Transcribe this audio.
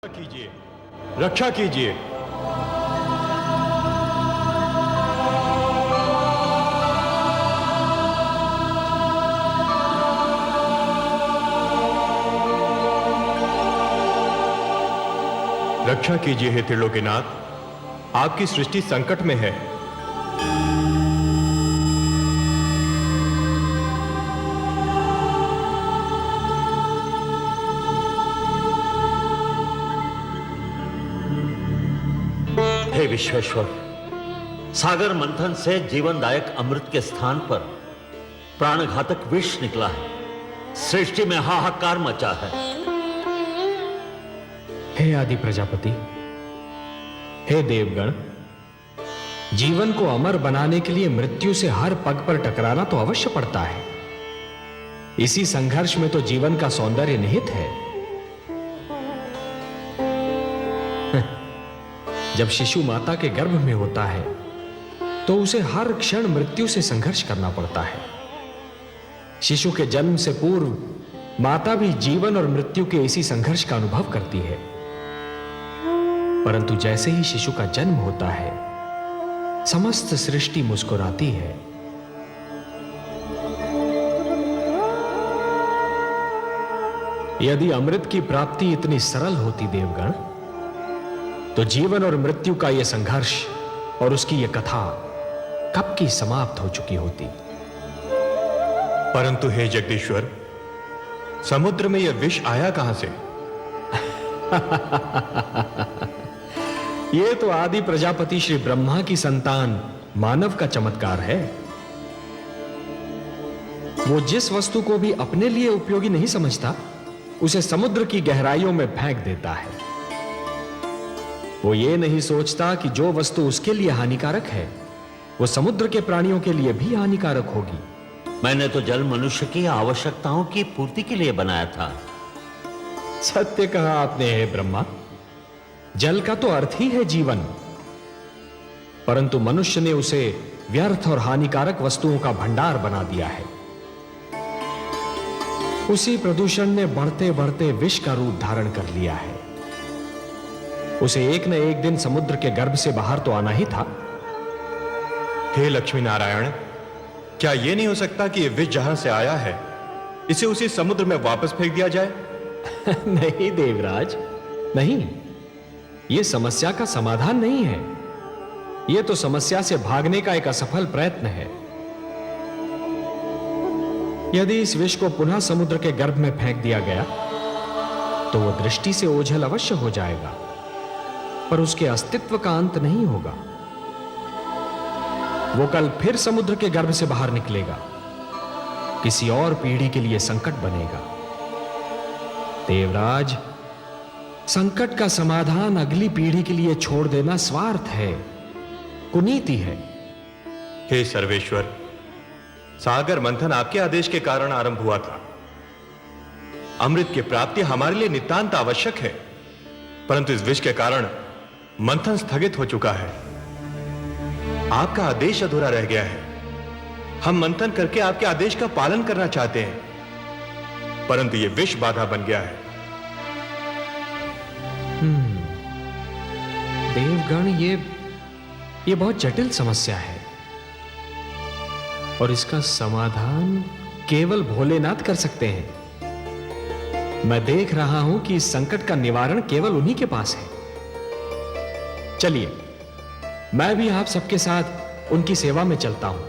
कीजिए, रक्षा कीजिए। रक्षा कीजिए हे त्रिलोकीनाथ, आपकी सृष्टि संकट में है। हे विश्वेश्वर, सागर मंथन से जीवनदायक अमृत के स्थान पर प्राणघातक विष निकला है। सृष्टि में हाहाकार मचा है। हे आदि प्रजापति, हे देवगण, जीवन को अमर बनाने के लिए मृत्यु से हर पग पर टकराना तो अवश्य पड़ता है। इसी संघर्ष में तो जीवन का सौंदर्य निहित है। जब शिशु माता के गर्भ में होता है तो उसे हर क्षण मृत्यु से संघर्ष करना पड़ता है। शिशु के जन्म से पूर्व माता भी जीवन और मृत्यु के इसी संघर्ष का अनुभव करती है, परंतु जैसे ही शिशु का जन्म होता है, समस्त सृष्टि मुस्कुराती है। यदि अमृत की प्राप्ति इतनी सरल होती देवगण, तो जीवन और मृत्यु का यह संघर्ष और उसकी यह कथा कब की समाप्त हो चुकी होती। परंतु हे जगदीश्वर, समुद्र में यह विष आया कहां से? यह तो आदि प्रजापति श्री ब्रह्मा की संतान मानव का चमत्कार है। वो जिस वस्तु को भी अपने लिए उपयोगी नहीं समझता, उसे समुद्र की गहराइयों में फेंक देता है। वो ये नहीं सोचता कि जो वस्तु उसके लिए हानिकारक है, वो समुद्र के प्राणियों के लिए भी हानिकारक होगी। मैंने तो जल मनुष्य की आवश्यकताओं की पूर्ति के लिए बनाया था। सत्य कहा आपने हे ब्रह्मा। जल का तो अर्थ ही है जीवन, परंतु मनुष्य ने उसे व्यर्थ और हानिकारक वस्तुओं का भंडार बना दिया है। उसी प्रदूषण ने बढ़ते बढ़ते विष का रूप धारण कर लिया है। उसे एक न एक दिन समुद्र के गर्भ से बाहर तो आना ही था। हे लक्ष्मी नारायण, क्या यह नहीं हो सकता कि यह विष जहां से आया है, इसे उसी समुद्र में वापस फेंक दिया जाए? नहीं देवराज, नहीं। यह समस्या का समाधान नहीं है। यह तो समस्या से भागने का एक असफल प्रयत्न है। यदि इस विष को पुनः समुद्र के गर्भ में फेंक दिया गया तो वह दृष्टि से ओझल अवश्य हो जाएगा, पर उसके अस्तित्व का अंत नहीं होगा। वो कल फिर समुद्र के गर्भ से बाहर निकलेगा, किसी और पीढ़ी के लिए संकट बनेगा। देवराज, संकट का समाधान अगली पीढ़ी के लिए छोड़ देना स्वार्थ है, कुनीति है। हे सर्वेश्वर, सागर मंथन आपके आदेश के कारण आरंभ हुआ था। अमृत की प्राप्ति हमारे लिए नितांत आवश्यक है, परंतु इस विष के कारण मंथन स्थगित हो चुका है। आपका आदेश अधूरा रह गया है। हम मंथन करके आपके आदेश का पालन करना चाहते हैं, परंतु यह विष बाधा बन गया है। देवगण, ये बहुत जटिल समस्या है और इसका समाधान केवल भोलेनाथ कर सकते हैं। मैं देख रहा हूं कि इस संकट का निवारण केवल उन्हीं के पास है। चलिए, मैं भी आप सबके साथ उनकी सेवा में चलता हूं।